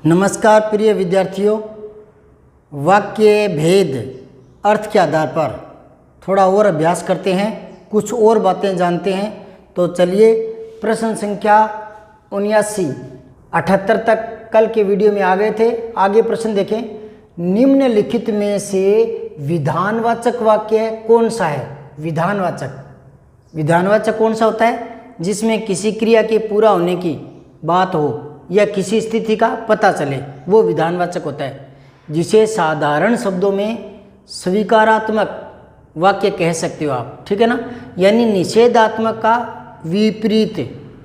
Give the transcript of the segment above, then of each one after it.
नमस्कार प्रिय विद्यार्थियों, वाक्य भेद अर्थ के आधार पर थोड़ा और अभ्यास करते हैं, कुछ और बातें जानते हैं। तो चलिए प्रश्न संख्या 78 तक कल के वीडियो में आ गए थे। आगे प्रश्न देखें। निम्नलिखित में से विधानवाचक वाक्य कौन सा है? विधानवाचक कौन सा होता है? जिसमें किसी क्रिया के पूरा होने की बात हो या किसी स्थिति का पता चले, वो विधानवाचक होता है, जिसे साधारण शब्दों में स्वीकारात्मक वाक्य कह सकते हो आप, ठीक है ना। यानी निषेधात्मक का विपरीत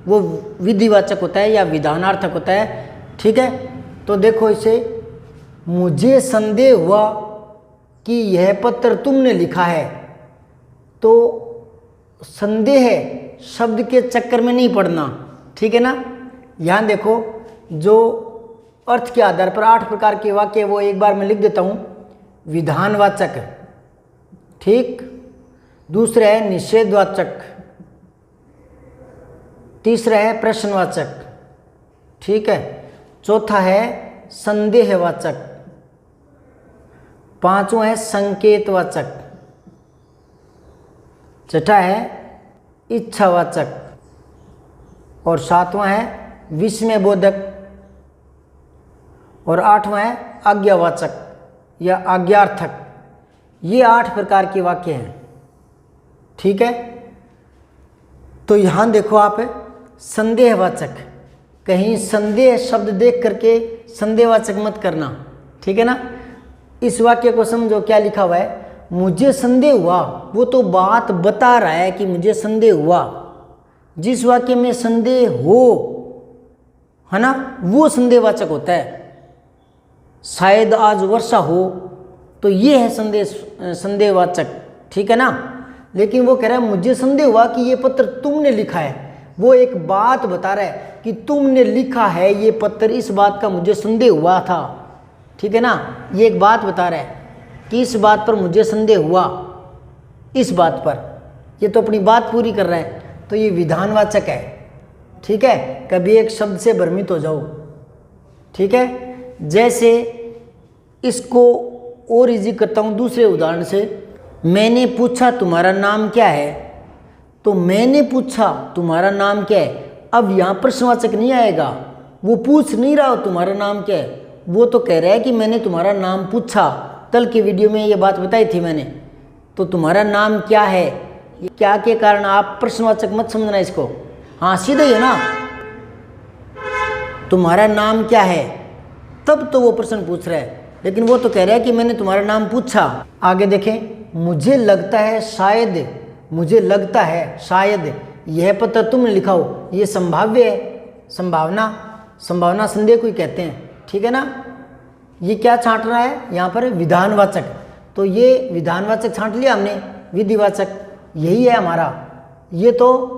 वो विधिवाचक होता है या विधानार्थक होता है, ठीक है। तो देखो इसे, मुझे संदेह हुआ कि यह पत्र तुमने लिखा है। तो संदेह शब्द के चक्कर में नहीं पड़ना, ठीक है ना। यहाँ देखो, जो अर्थ के आधार पर 8 प्रकार के वाक्य वो एक बार मैं लिख देता हूँ। विधानवाचक, ठीक। दूसरा है निषेधवाचक, तीसरा है प्रश्नवाचक, ठीक है। चौथा है संदेहवाचक, पांचवा है संकेतवाचक, छठा है इच्छावाचक और सातवां है विस्मयबोधक और आठवां है आज्ञावाचक या आज्ञार्थक। ये 8 प्रकार के वाक्य हैं, ठीक है। तो यहाँ देखो आप, संदेहवाचक, कहीं संदेह शब्द देख करके संदेहवाचक मत करना, ठीक है ना। इस वाक्य को समझो, क्या लिखा हुआ है? मुझे संदेह हुआ। वो तो बात बता रहा है कि मुझे संदेह हुआ। जिस वाक्य में संदेह हो, है ना, वो संदेहवाचक होता है। शायद आज वर्षा हो, तो ये है संदेहवाचक, ठीक है ना। लेकिन वो कह रहा है मुझे संदेह हुआ कि ये पत्र तुमने लिखा है। वो एक बात बता रहा है कि तुमने लिखा है ये पत्र, इस बात का मुझे संदेह हुआ था, ठीक है ना। ये एक बात बता रहा है कि इस बात पर मुझे संदेह हुआ, इस बात पर। ये तो अपनी बात पूरी कर रहा है, तो ये विधानवाचक है, ठीक है। कभी एक शब्द से भ्रमित हो जाओ, ठीक है। जैसे इसको और इजी करता हूँ दूसरे उदाहरण से। मैंने पूछा तुम्हारा नाम क्या है? तो मैंने पूछा तुम्हारा नाम क्या है, अब यहाँ प्रश्नवाचक नहीं आएगा। वो पूछ नहीं रहा हो तुम्हारा नाम क्या है, वो तो कह रहा है कि मैंने तुम्हारा नाम पूछा। कल की वीडियो में ये बात बताई थी मैंने। तो तुम्हारा नाम क्या है, ये क्या के कारण आप प्रश्नवाचक मत समझना इसको। हाँ, सीधा ही है ना, तुम्हारा नाम क्या है, तब तो वो प्रश्न पूछ रहा है। लेकिन वो तो कह रहा है कि मैंने तुम्हारा नाम पूछा। आगे देखें, मुझे लगता है शायद, मुझे लगता है शायद यह पत्र तुमने लिखा हो। ये संभाव्य है, संभावना संदेह को ही कहते हैं, ठीक है ना। ये क्या छांट रहा है यहाँ पर? विधानवाचक। तो ये विधानवाचक छांट लिया हमने, विधिवाचक यही है हमारा। ये तो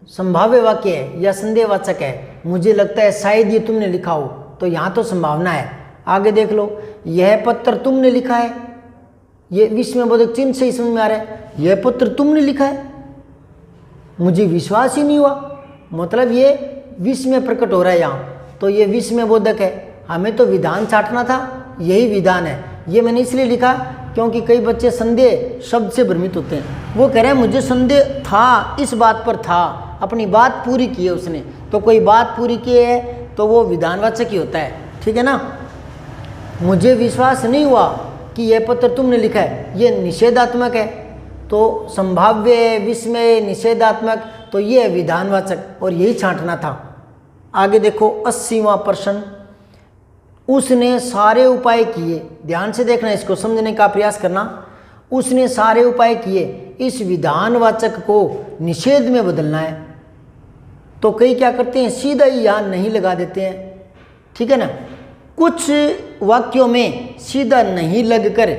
संभाव्य वाक्य है या संदेहवाचक है। मुझे लगता है शायद ये तुमने लिखा हो, तो यहाँ तो संभावना है। आगे देख लो, यह पत्र तुमने लिखा है। ये विस्मयबोधक चिन्ह से ही समझ में आ रहा है, यह पत्र तुमने लिखा है। मुझे विश्वास ही नहीं हुआ, मतलब ये विस्मय प्रकट हो रहा है यहाँ, तो ये विस्मयबोधक है। हमें तो विधान छांटना था, यही विधान है। ये मैंने इसलिए लिखा क्योंकि कई बच्चे संदेह शब्द से भ्रमित होते हैं। वो कह रहे हैं मुझे संदेह था, इस बात पर था, अपनी बात पूरी की है उसने। तो कोई बात पूरी की है तो वो विधानवाचक ही होता है, ठीक है ना। मुझे विश्वास नहीं हुआ कि यह पत्र तुमने लिखा है, ये निषेधात्मक है। तो संभाव्य, विस्मय, निषेधात्मक, तो ये है विधानवाचक, और यही छांटना था। आगे देखो 80वां प्रश्न। उसने सारे उपाय किए, ध्यान से देखना, इसको समझने का प्रयास करना। उसने सारे उपाय किए, इस विधानवाचक को निषेध में बदलना है। तो कई क्या करते हैं, सीधा ही यहाँ नहीं लगा देते हैं, ठीक है ना। कुछ वाक्यों में सीधा नहीं लगकर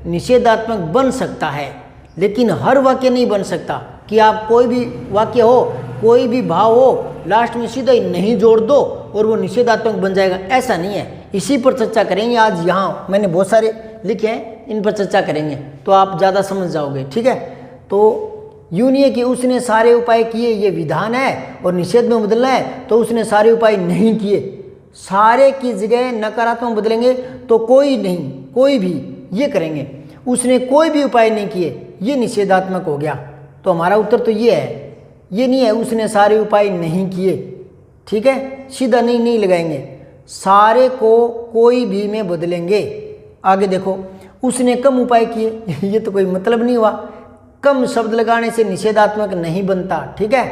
निषेधात्मक बन सकता है, लेकिन हर वाक्य नहीं बन सकता कि आप कोई भी वाक्य हो, कोई भी भाव हो, लास्ट में सीधा ही नहीं जोड़ दो और वो निषेधात्मक बन जाएगा, ऐसा नहीं है। इसी पर चर्चा करेंगे आज। यहाँ मैंने बहुत सारे लिखे हैं, इन पर चर्चा करेंगे तो आप ज़्यादा समझ जाओगे, ठीक है। तो यूं नहीं है कि उसने सारे उपाय किए, ये विधान है, और निषेध में बदलना है तो उसने सारे उपाय नहीं किए। सारे की जगह नकारात्मक बदलेंगे तो कोई नहीं, कोई भी, ये करेंगे। उसने कोई भी उपाय नहीं किए, ये निषेधात्मक हो गया। तो हमारा उत्तर तो ये है, ये नहीं है उसने सारे उपाय नहीं किए। ठीक है, सीधा नहीं नहीं लगाएंगे, सारे को कोई भी में बदलेंगे। आगे देखो, उसने कम उपाय किए ये तो कोई मतलब नहीं हुआ, कम शब्द लगाने से निषेधात्मक नहीं बनता। ठीक है,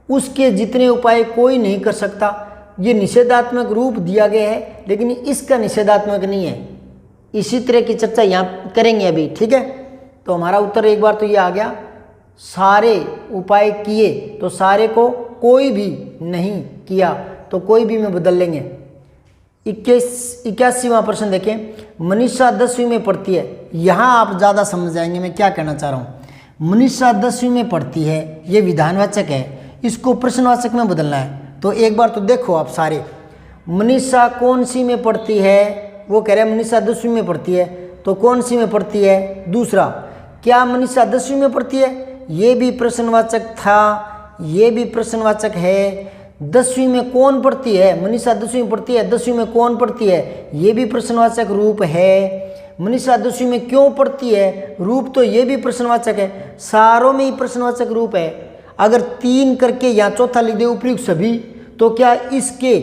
उसके जितने उपाय कोई नहीं कर सकता, ये निषेधात्मक रूप दिया गया है, लेकिन इसका निषेधात्मक नहीं है। इसी तरह की चर्चा यहाँ करेंगे अभी। ठीक है, तो हमारा उत्तर एक बार तो ये आ गया, सारे उपाय किए, तो सारे को कोई भी नहीं किया तो कोई भी में बदल लेंगे। 81वां प्रश्न देखें, मनीषा 10वीं में पढ़ती है। यहाँ आप ज़्यादा समझ जाएंगे मैं क्या कहना चाह रहा हूँ। मनीषा 10वीं में पढ़ती है, ये विधानवाचक है, इसको प्रश्नवाचक में बदलना है। तो एक बार तो देखो आप सारे, मनीषा कौन सी में पढ़ती है, वो कह रहे हैं मनीषा 10वीं में पढ़ती है, तो कौन सी में पढ़ती है। दूसरा, क्या मनीषा 10वीं में पढ़ती है, ये भी प्रश्नवाचक था, ये भी प्रश्नवाचक है। 10वीं में कौन पढ़ती है, मनीषा 10वीं में पढ़ती है, 10वीं में कौन पढ़ती है, ये भी प्रश्नवाचक रूप है। मनीषा 10वीं में क्यों पढ़ती है, रूप तो ये भी प्रश्नवाचक है, सारों में ही प्रश्नवाचक रूप है। अगर 3 करके या चौथा लिख दे उपयुक्त सभी, तो क्या इसके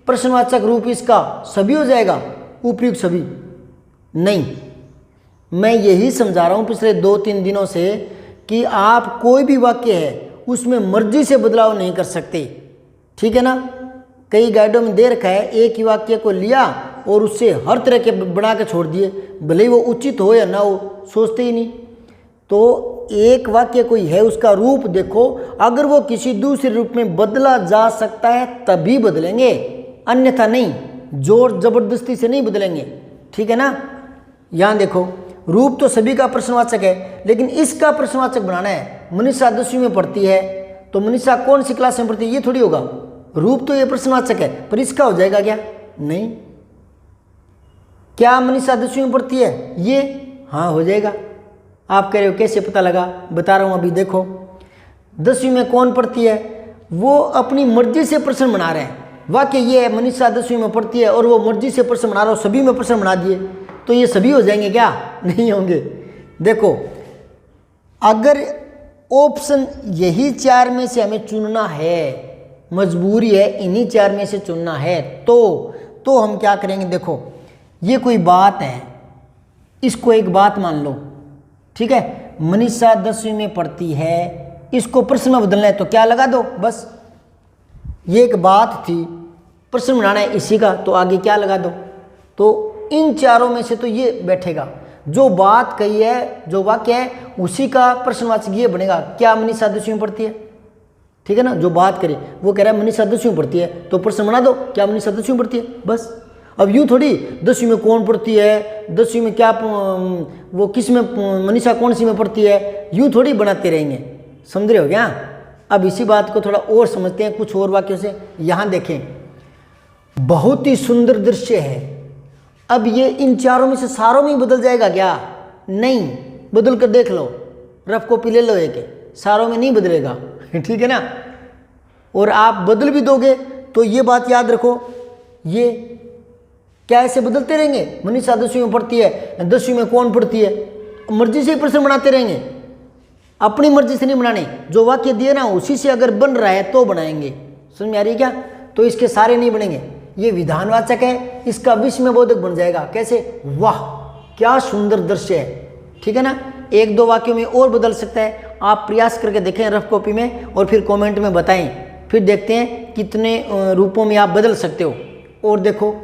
प्रश्नवाचक रूप इसका सभी हो जाएगा, उपयुक्त सभी? नहीं, मैं यही समझा रहा हूँ पिछले 2-3 दिनों से कि आप कोई भी वाक्य है उसमें मर्जी से बदलाव नहीं कर सकते। ठीक है ना, कई गाइडों में दे रखा है, एक ही वाक्य को लिया और उससे हर तरह के बना के छोड़ दिए, भले ही वो उचित हो या ना हो, सोचते ही नहीं। तो एक वाक्य कोई है, उसका रूप देखो, अगर वो किसी दूसरे रूप में बदला जा सकता है तभी बदलेंगे, अन्यथा नहीं, जोर जबरदस्ती से नहीं बदलेंगे। ठीक है ना, यहाँ देखो, रूप तो सभी का प्रश्नवाचक है, लेकिन इसका प्रश्नवाचक बनाना है। मनीषा 10वीं में पढ़ती है, तो मनीषा कौन सी क्लास में पढ़ती है, ये थोड़ी होगा। रूप तो ये प्रश्नवाचक है, पर इसका हो जाएगा क्या? नहीं। क्या मनीषा 10वीं में पढ़ती है, ये हाँ हो जाएगा। आप कह रहे हो कैसे पता लगा, बता रहा हूँ अभी देखो। 10वीं में कौन पढ़ती है, वो अपनी मर्जी से प्रश्न बना रहे हैं। वाक्य ये है, मनीषा 10वीं में पढ़ती है और वो मर्जी से प्रश्न बना रहा हो, सभी में प्रश्न बना दिए, तो ये सभी हो जाएंगे क्या? नहीं होंगे। देखो, अगर ऑप्शन यही 4 में से हमें चुनना है, मजबूरी है इन्हीं 4 में से चुनना है, तो हम क्या करेंगे। देखो, ये कोई बात है, इसको एक बात मान लो। ठीक है, मनीषा 10वीं में पढ़ती है, इसको प्रश्न में बदलना है तो क्या लगा दो, बस। ये एक बात थी, प्रश्न बनाना है इसी का, तो आगे क्या लगा दो। तो इन 4 में से तो ये बैठेगा, जो बात कही है, जो वाक्य है, उसी का प्रश्नवाचक ये बनेगा। क्या मनीषा 10वीं में पढ़ती है? ठीक है ना, जो बात करे, वो कह रहा है मनीषा 10वीं में पढ़ती है, तो प्रश्न बना दो, क्या मनीषा 10वीं में पढ़ती है, बस। अब यूँ थोड़ी 10वीं में कौन पढ़ती है, 10वीं में क्या, वो किस में, मनीषा कौन सी में पढ़ती है, यूँ थोड़ी बनाते रहेंगे। समझ रहे हो क्या? अब इसी बात को थोड़ा और समझते हैं कुछ और वाक्यों से। यहाँ देखें, बहुत ही सुंदर दृश्य है। अब ये इन 4 में से सारों में ही बदल जाएगा क्या? नहीं, बदल कर देख लो, रफ कॉपी ले लो एक, सारों में नहीं बदलेगा। ठीक है ना, और आप बदल भी दोगे तो ये बात याद रखो, ये क्या ऐसे बदलते रहेंगे। मनीषा 10वीं में पढ़ती है, 10वीं में कौन पढ़ती है, मर्जी से ही प्रश्न बनाते रहेंगे, अपनी मर्जी से नहीं बनाने। जो वाक्य दिए ना उसी से अगर बन रहा है तो बनाएंगे। समझ में आ रही है क्या? तो इसके सारे नहीं बनेंगे। ये विधानवाचक है, इसका विस्मयबोधक बन जाएगा। कैसे? वाह क्या सुंदर दृश्य है। ठीक है ना, 1-2 वाक्यों में और बदल सकता है। आप प्रयास करके देखें रफ कॉपी में और फिर कमेंट में बताएं, फिर देखते हैं कितने रूपों में आप बदल सकते हो। और देखो,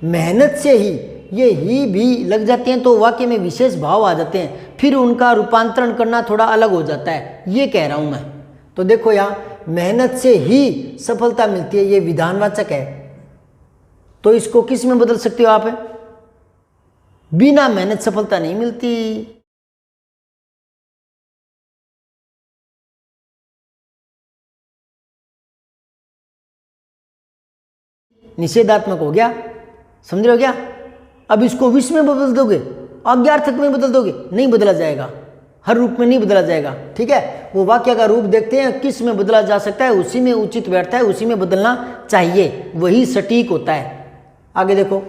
मेहनत से ही ये ही भी लग जाते हैं तो वाक्य में विशेष भाव आ जाते हैं, फिर उनका रूपांतरण करना थोड़ा अलग हो जाता है, ये कह रहा हूँ मैं। तो देखो, यहाँ मेहनत से ही सफलता मिलती है, ये विधानवाचक है, तो इसको किस में बदल सकते हो आप? बिना मेहनत सफलता नहीं मिलती। निषेधात्मक हो गया, समझ रहे हो क्या? अब इसको विष में बदल दोगे, आज्ञार्थक में बदल दोगे, नहीं बदला जाएगा। हर रूप में नहीं बदला जाएगा। ठीक है, वो वाक्य का रूप देखते हैं किस में बदला जा सकता है, उसी में उचित बैठता है, उसी में बदलना चाहिए, वही सटीक होता है। आगे देखो,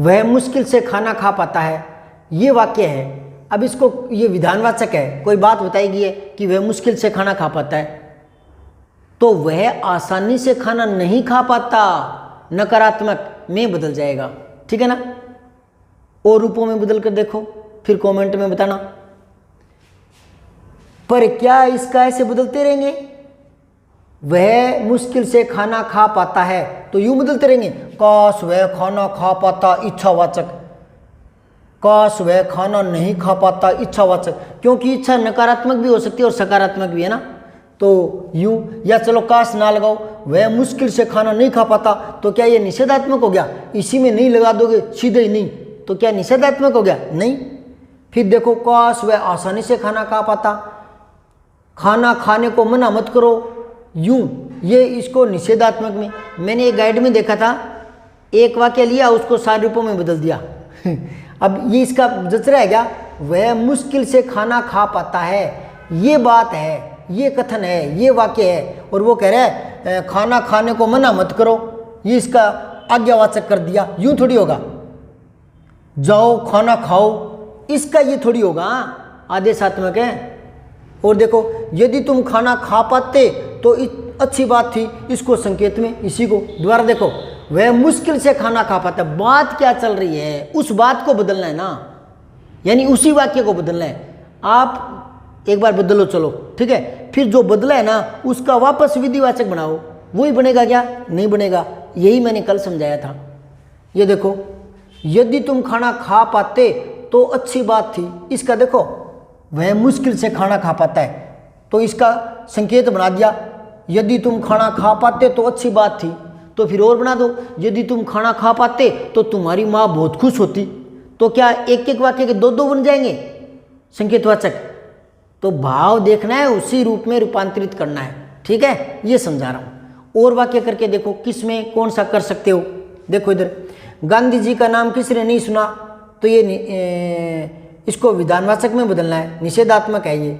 वह मुश्किल से खाना खा पाता है, ये वाक्य है। अब इसको, ये विधानवाचक है, कोई बात बताई गई है कि वह मुश्किल से खाना खा पाता है, तो वह आसानी से खाना नहीं खा पाता, नकारात्मक में बदल जाएगा। ठीक है ना, और रूपों में बदल कर देखो, फिर कमेंट में बताना। पर क्या इसका ऐसे बदलते रहेंगे, वह मुश्किल से खाना खा पाता है, तो यूं बदलते रहेंगे, काश वह खाना खा पाता, इच्छावाचक, काश वह खाना नहीं खा पाता, इच्छावाचक, क्योंकि इच्छा नकारात्मक भी हो सकती है और सकारात्मक भी है ना, तो यूं। या चलो काश ना लगाओ, वह मुश्किल से खाना नहीं खा पाता, तो क्या ये निषेधात्मक हो गया, इसी में नहीं लगा दोगे सीधे ही नहीं, तो क्या निषेधात्मक हो गया, नहीं। फिर देखो, काश वह आसानी से खाना खा पाता, खाना खाने को मना मत करो, यूं, ये इसको निषेधात्मक में। मैंने एक गाइड में देखा था, एक वाक्य लिया, उसको 4 रूपों में बदल दिया। अब ये इसका जच रहा है क्या, वह मुश्किल से खाना खा पाता है, ये बात है, ये कथन है, ये वाक्य है, और वो कह रहा है खाना खाने को मना मत करो, ये इसका आज्ञावाचक कर दिया। यूं थोड़ी होगा, जाओ खाना खाओ, इसका ये थोड़ी होगा, आदेशात्मक है। और देखो, यदि तुम खाना खा पाते तो अच्छी बात थी, इसको संकेत में, इसी को दोबारा देखो, वह मुश्किल से खाना खा पाता, बात क्या चल रही है, उस बात को बदलना है ना, यानी उसी वाक्य को बदलना है। आप एक बार बदलो, चलो ठीक है, फिर जो बदला है ना उसका वापस विधिवाचक बनाओ, वही बनेगा क्या, नहीं बनेगा, यही मैंने कल समझाया था। ये देखो, यदि तुम खाना खा पाते तो अच्छी बात थी, इसका देखो, वह मुश्किल से खाना खा पाता है, तो इसका संकेत बना दिया, यदि तुम खाना खा पाते तो अच्छी बात थी, तो फिर और बना दो, यदि तुम खाना खा पाते तो तुम्हारी माँ बहुत खुश होती, तो क्या एक एक वाक्य के 2-2 बन जाएंगे संकेतवाचक, तो भाव देखना है, उसी रूप में रूपांतरित करना है। ठीक है, ये समझा रहा हूँ। और वाक्य करके देखो, किस में कौन सा कर सकते हो। देखो इधर, गांधी जी का नाम किसने नहीं सुना, तो ये इसको विधानवाचक में बदलना है, निषेधात्मक है ये,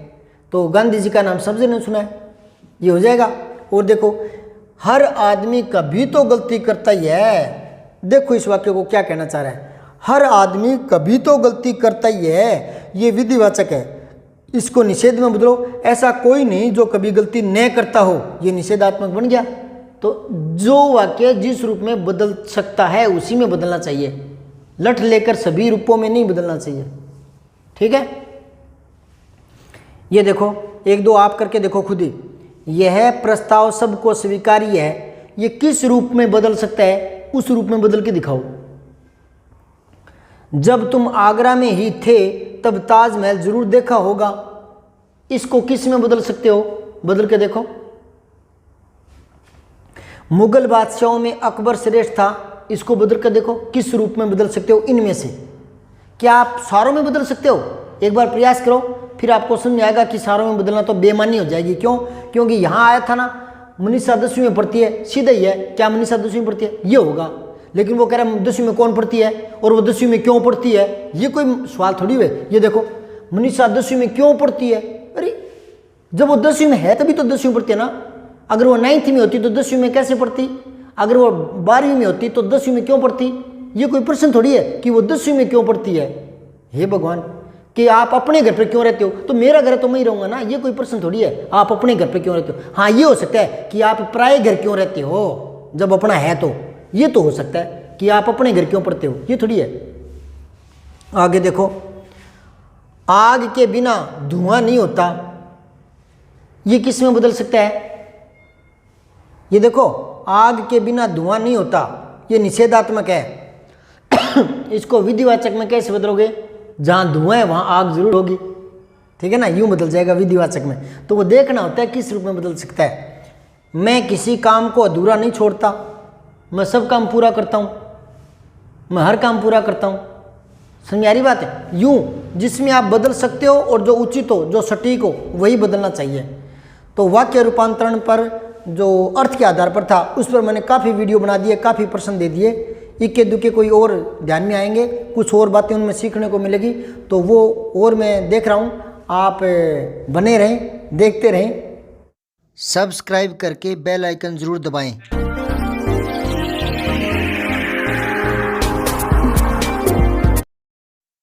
तो गांधी जी का नाम सबसे नहीं सुना है, ये हो जाएगा। और देखो, हर आदमी कभी तो गलती करता ही है, देखो इस वाक्य को क्या कहना चाह रहा है, हर आदमी कभी तो गलती करता ही है, ये विधिवाचक है, इसको निषेध में बदलो, ऐसा कोई नहीं जो कभी गलती न करता हो, ये निषेधात्मक बन गया। तो जो वाक्य जिस रूप में बदल सकता है उसी में बदलना चाहिए, लठ लेकर सभी रूपों में नहीं बदलना चाहिए। ठीक है, ये देखो, 1-2 आप करके देखो खुद ही, यह प्रस्ताव सबको स्वीकार्य है, ये किस रूप में बदल सकता है, उस रूप में बदल के दिखाओ। जब तुम आगरा में ही थे तब ताजमहल जरूर देखा होगा, इसको किस में बदल सकते हो, बदल के देखो। मुगल बादशाहों में अकबर श्रेष्ठ था, इसको बदल कर देखो, किस रूप में बदल सकते हो इनमें से। क्या आप सारों में बदल सकते हो, एक बार प्रयास करो, फिर आपको समझ आएगा कि सारों में बदलना तो बेमानी हो जाएगी। क्यों, क्योंकि यहाँ आया था ना, मनीषा 10वीं में पढ़ती है, सीधा ही है, क्या मनीषा 10वीं में पढ़ती है, ये होगा। लेकिन वो कह रहा है 10वीं में कौन पढ़ती है और वो 10वीं में क्यों पढ़ती है, ये कोई सवाल थोड़ी है। ये देखो, मनीषा 10वीं में क्यों पढ़ती है, अरे जब वो 10वीं में है तभी तो 10वीं में पढ़ती है ना, अगर वो 9th में होती तो 10वीं में कैसे पढ़ती, अगर वो 12वीं में होती तो 10वीं में क्यों पढ़ती, ये कोई प्रश्न थोड़ी है कि वो 10वीं में क्यों पढ़ती है। हे भगवान, कि आप अपने घर पे क्यों रहते हो, तो मेरा घर है तो मैं ही रहूंगा ना, ये कोई प्रश्न थोड़ी है, आप अपने घर पे क्यों रहते हो। हाँ, ये हो सकता है कि आप पराये घर क्यों रहते हो, जब अपना है तो ये तो हो सकता है कि आप अपने घर क्यों पढ़ते हो, ये थोड़ी है। आगे देखो, आग के बिना धुआं नहीं होता, ये किस में बदल सकता है, ये देखो, आग के बिना धुआं नहीं होता, ये निषेधात्मक है। इसको विधिवाचक में कैसे बदलोगे, जहां धुआं है वहां आग जरूर होगी, ठीक है ना, यूं बदल जाएगा विधिवाचक में। तो वो देखना होता है किस रूप में बदल सकता है। मैं किसी काम को अधूरा नहीं छोड़ता, मैं सब काम पूरा करता हूं, मैं हर काम पूरा करता हूं, समझ आ रही बात है। यूं जिसमें आप बदल सकते हो और जो उचित हो, जो सटीक हो, वही बदलना चाहिए। तो वाक्य रूपांतरण पर जो अर्थ के आधार पर था, उस पर मैंने काफ़ी वीडियो बना दिए, काफ़ी प्रश्न दे दिए, इक्के दुक्के कोई और ध्यान में आएंगे, कुछ और बातें उनमें सीखने को मिलेगी, तो वो और मैं देख रहा हूँ, आप बने रहें, देखते रहें, सब्सक्राइब करके बेल आइकन ज़रूर दबाएं।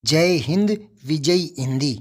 जय हिंद, विजय हिंदी।